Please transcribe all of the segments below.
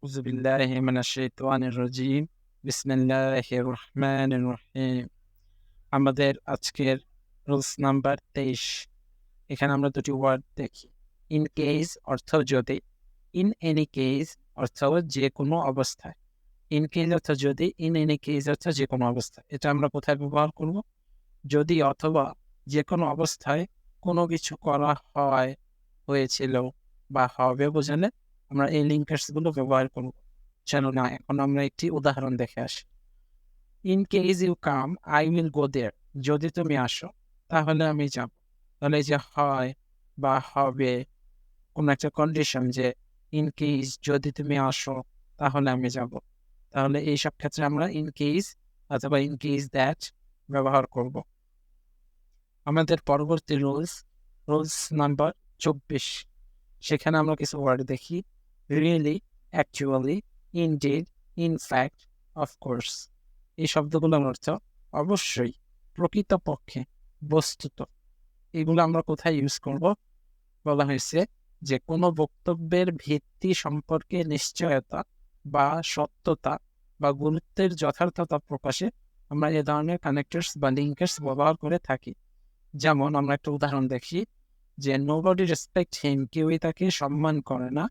আউযুবিল্লাহি মিনাশ শাইতানির রাজিম। বিসমিল্লাহির রহমানির রহিম। আমাদের আজকের রুলস নাম্বার ২৩। এখানে আমরা দুটি ওয়ার্ড দেখি। ইন কেস অর্থ যদি, ইন এনি কেস অর্থ যেকোনো অবস্থায়। ইন কেস অর্থ যদি, ইন এনি কেস অর্থ যেকোনো অবস্থায়। এটা আমরা কোথায় ব্যবহার করব? যদি অথবা যেকোনো অবস্থায় কোনো কিছু করা হয়, হয়েছিল বা হবে বোঝালে আমরা এই লিঙ্কার্স গুলো ব্যবহার করব। চলো না এখন আমরা একটি উদাহরণ দেখে আসি। In case you come I will go there. যদি তুমি আসো তাহলে আমি যাব। তাহলে এই যে হয় বা হবে, কোনো একটা কন্ডিশন যে ইন কেস যদি তুমি আসো তাহলে আমি যাব। তাহলে এইসব ক্ষেত্রে আমরা ইন কেস অথবা ইন কেস দ্যাট ব্যবহার করব। আমাদের পরবর্তী রুলস নাম্বার ২৪। সেখানে আমরা কিছু ওয়ার্ড দেখি। Really, actually, indeed, in fact, of course. এই শব্দগুলোর অর্থ অবশ্যই, প্রকৃতপক্ষে, বস্তুত। এগুলো আমরা কোথায় ইউজ করব? বলা হয়েছে যে কোনো বক্তব্যের ভিত্তি সম্পর্কে নিশ্চয়তা বা সত্যতা বা গুরুত্বের যথার্থতা প্রকাশে আমরা এ ধরনের কানেক্টরস বা লিঙ্কার্স ব্যবহার করে থাকি। যেমন আমরা একটা উদাহরণ দেখি যে নোবডি রেসপেক্ট হিম, কেউই তাকে সম্মান করে না।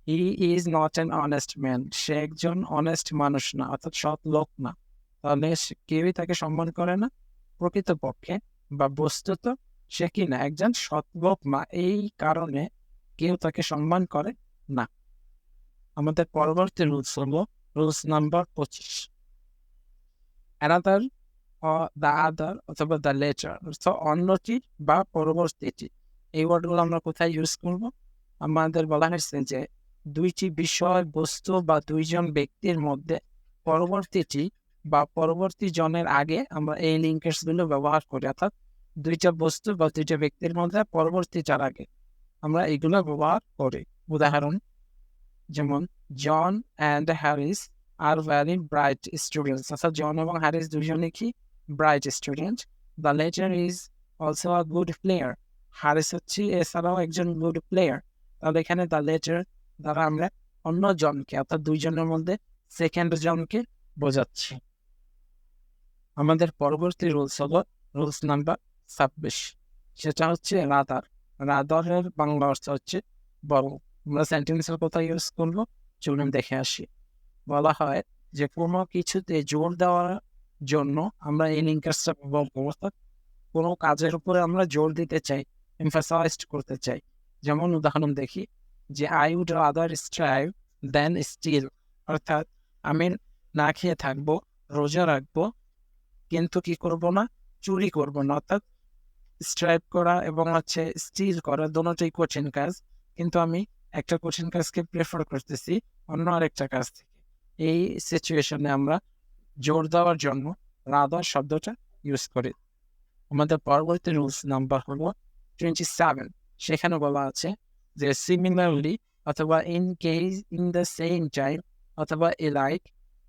He is not an honest man, সে একজন অনেস্ট মানুষ না, অর্থাৎ সৎ লোক না। তাহলে কেউই তাকে সম্মান করে না, প্রকৃতপক্ষে বা বস্তুত সে কি না একজন সৎ লোক না, এই কারণে কেউ তাকে সম্মান করে না। আমাদের পরবর্তী রুলস হলো rules number ২৫। Another, the other অথবা দ্য লেটার অর্থ অন্যটি বা পরবর্তীটি। এই ওয়ার্ডগুলো আমরা কোথায় ইউজ করব? আমাদের বলা হয়েছে যে দুইটি বিষয়, বস্তু বা দুইজন ব্যক্তির মধ্যে পরবর্তীটি বা পরবর্তী জনের আগে আমরা এই লিঙ্কার্সগুলো ব্যবহার করি। অর্থাৎ দুইটা বস্তু বা দুইটা ব্যক্তির মধ্যে পরবর্তীটার আগে আমরা এগুলো ব্যবহার করি। উদাহরণ যেমন John and Harris are very bright students, অর্থাৎ জন এবং হ্যারিস দুজনে কি bright student. The latter is also a good player, Harris হচ্ছে এছাড়াও একজন গুড প্লেয়ার। তাহলে এখানে দ্য লেটার দ্বারা আমরা অন্য জনকে অর্থাৎ দুইজনের মধ্যে সেকেন্ড জনকে বোঝাচ্ছি। আমাদের পরবর্তী রুলস হলো রুলস নাম্বার ২৬। সেটা হচ্ছে রাদার। রাদারের বাংলা অর্থ হচ্ছে বরং। আমরা সেন্টেন্সের কথা ইউজ করবো, চলুন দেখে আসি। বলা হয় যে কোনো কিছুতে জোর দেওয়ার জন্য আমরা এই লিঙ্কার্সটা ব্যবহার করবো। অর্থাৎ কোনো কাজের উপরে আমরা জোর দিতে চাই, এমফাসাইজড করতে চাই। যেমন উদাহরণ দেখি যে I would rather strive than steal, অর্থাৎ আমি না খেয়ে থাকবো, রোজা রাখবো, কিন্তু কি করব না, চুরি করব না। অর্থাৎ স্ট্রাইভ করা এবং হচ্ছে স্টিল করা দোনোটাই কঠিন কাজ, কিন্তু আমি একটা কঠিন কাজকে প্রেফার করতেছি অন্য আরেকটা কাজ থেকে। এই সিচুয়েশনে আমরা জোর দেওয়ার জন্য রাদার শব্দটা ইউজ করি। আমাদের পরবর্তী রুলস নাম্বার হলো 27। সেখানে বলা আছে যে সিমিলারলি অথবা in case, in the same time অথবা এলাইক,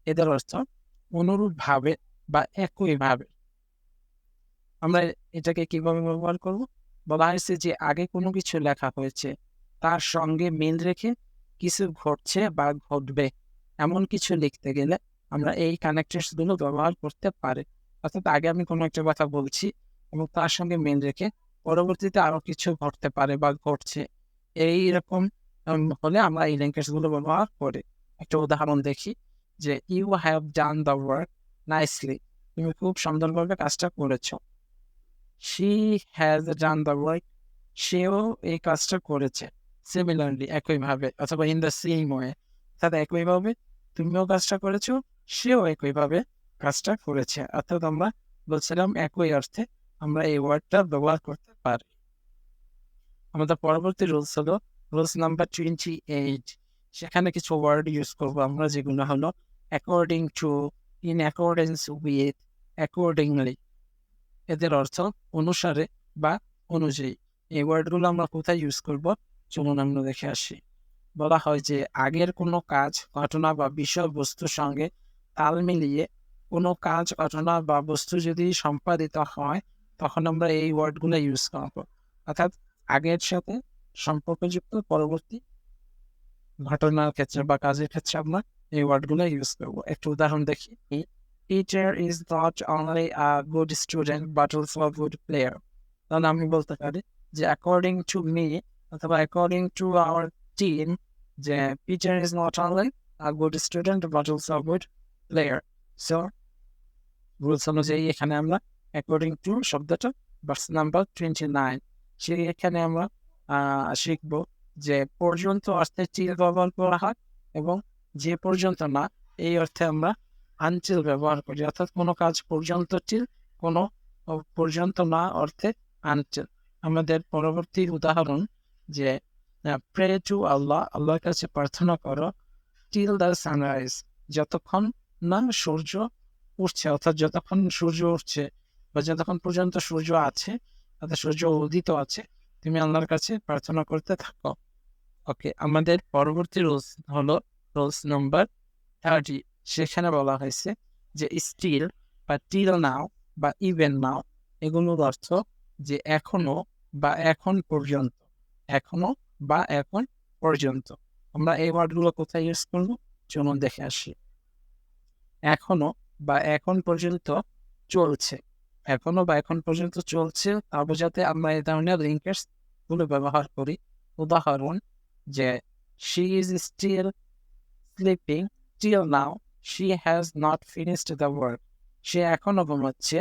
এদের অর্থ অনুরূপভাবে বা একইভাবে। আমরা এটাকে কিভাবে ব্যবহার করব? বলা হয়েছে যে আগে কোনো কিছু লেখা হয়েছে, তার সঙ্গে মিল রেখে কিছু ঘটছে বা ঘটবে এমন কিছু লিখতে গেলে আমরা এই কানেক্টরস গুলো ব্যবহার করতে পারি। অর্থাৎ আগে আমি কোনো একটা কথা বলছি এবং তার সঙ্গে মিল রেখে পরবর্তীতে আরো কিছু ঘটতে পারে বা ঘটছে, এইরকম হলে আমরা এই লিঙ্কার্স গুলো ব্যবহার করি। একটা উদাহরণ দেখি যে you have done the work nicely, তুমি খুব সুন্দরভাবে কাজটা করেছো। She has done the work, সেও এই কাজটা করেছে। সিমিলারলি একইভাবে অথবা ইন দ্য সেম ওয়ে, অর্থাৎ একইভাবে তুমিও কাজটা করেছো, সেও একইভাবে কাজটা করেছে। অর্থাৎ আমরা বলছিলাম একই অর্থে আমরা এই ওয়ার্ডটা ব্যবহার করতে পারি। আমাদের পরবর্তী রুলস হলো রুলস নাম্বার 28। সেখানে কিছু ওয়ার্ড ইউজ করবো আমরা, যেগুলো হলো according to, in accordance with, accordingly. এদের অর্থ অনুসারে বা অনুযায়ী। এই ওয়ার্ডগুলো আমরা কোথায় ইউজ করব? চলুন আমরা দেখে আসি। বলা হয় যে আগের কোনো কাজ, ঘটনা বা বিষয়বস্তুর সঙ্গে তাল মিলিয়ে কোনো কাজ, ঘটনা বা বস্তু যদি সম্পাদিত হয় তখন আমরা এই ওয়ার্ডগুলো ইউজ করব। অর্থাৎ আগের সাথে সম্পর্কযুক্ত পরবর্তী ঘটনার ক্ষেত্রে বা কাজের ক্ষেত্রে আমরা এই ওয়ার্ডগুলো ইউজ করবো। একটু উদাহরণ দেখি। Teacher is not only a good student but also a good player. তাহলে আমি বলতে পারি যে অ্যাকর্ডিং টু মি অথবা অ্যাকর্ডিং টু আওয়ার টিম, যে teacher is not only a good student but also a good player. So rules অনুযায়ী এখানে আমরা অ্যাকর্ডিং টু শব্দটা ভার্স নাম্বার 29 সেই এখানে আমরা শিখব যে পর্যন্ত অর্থে চিল ব্যবহার করা হয় এবং যে পর্যন্ত না এই অর্থে আমরা আনচিল ব্যবহার করি, অর্থাৎ কোনো কাজ পর্যন্ত চিল, কোনো পর্যন্ত না অর্থে আনচিল। আমাদের পরবর্তী উদাহরণ যে প্রে টু আল্লাহ, আল্লাহর কাছে প্রার্থনা করো, টিল দ্য সানরাইজ, যতক্ষণ না সূর্য উঠছে, অর্থাৎ যতক্ষণ সূর্য উঠছে বা যতক্ষণ পর্যন্ত সূর্য আছে অর্থাৎ সূর্য উদিত আছে তুমি আল্লাহর কাছে প্রার্থনা করতে থাকো। ওকে, আমাদের পরবর্তী রুলস হলো রুলস নাম্বার 30। সেখানে বলা হয়েছে যে স্টিল বা টিল নাও বা ইভেন নাও এগুলোর অর্থ যে এখনো বা এখন পর্যন্ত, এখনো বা এখন পর্যন্ত। আমরা এই ওয়ার্ডগুলো কোথায় ইউজ করবো চলুন দেখে আসি। এখনো বা এখন পর্যন্ত চলছে, এখনো বা এখন পর্যন্ত চলছে তা বোঝাতে আমরা এই ধরনের লিঙ্কের গুলো ব্যবহার করি। উদাহরণ যে she is still sleeping till now, she has not finished the work, সে এখনো ঘুমাচ্ছে,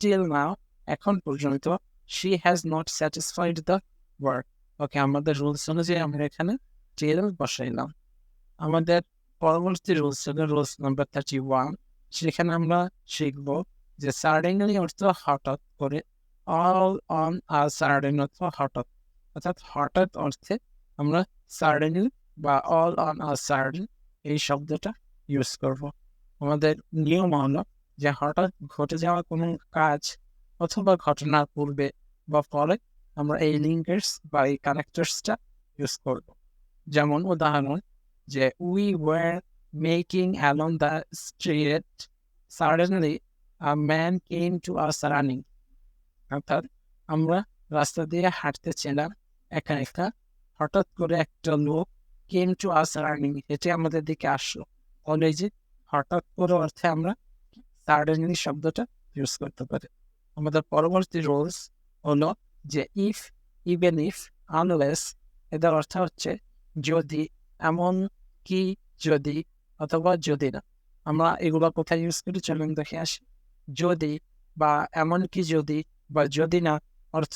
till now এখন পর্যন্ত, she has not satisfied the work। ওকে, আমাদের রুলস অনুযায়ী আমরা এখানে till বসাইলাম। আমাদের পরবর্তী রুলস হলো রুলস নাম্বার 31। সেখানে আমরা শিখব যে সাডেনলি অর্থ হঠাৎ করে, অল অন আ সাডেন অর্থ হঠাৎ, অর্থাৎ হঠাৎ অর্থে আমরা সাডেনলি বা অল অন আ সাডেন এই শব্দটা ইউজ করব। আমাদের নিয়ম হলো যে হঠাৎ ঘটে যাওয়া কোনো কাজ অথবা ঘটনার পূর্বে বা পরে আমরা এই লিঙ্কার্স বা এই কানেক্টার্সটা ইউজ করব। যেমন উদাহরণ যে we were making along the street, suddenly a man came to us running, অর্থাৎ আমরা রাস্তা দিয়ে হাঁটতেছিলাম একা একা, হঠাৎ করে একটা লোক came to us running হেঁটে আমাদের দিকে আসলো। তাহলে এই যে হঠাৎ করে অর্থে আমরা suddenly শব্দটা ইউজ করতে পারি। আমাদের পরবর্তী রুলস হলো যে ইফ, ইভেন ইফ, আনলেস এদের অর্থ হচ্ছে যদি, এমন কি, যদি অথবা যদি না। আমরা এগুলো কোথায় ইউজ করি চলুন দেখে আসি। যদি বা এমন কি যদি বা যদি না অর্থ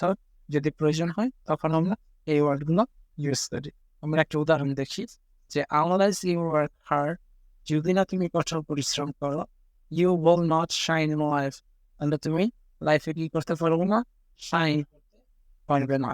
যদি প্রয়োজন হয় তখন আমরা এই ওয়ার্ডগুলো ইউজ করি। আমরা একটা উদাহরণ দেখি যে আনলেস ইউ ওয়ার্ক হার্ড, যদি না তুমি কঠোর পরিশ্রম করো, you will not shine in life, তাহলে তুমি লাইফে কি করতে পারবো না, শাইন করতে পারবে না।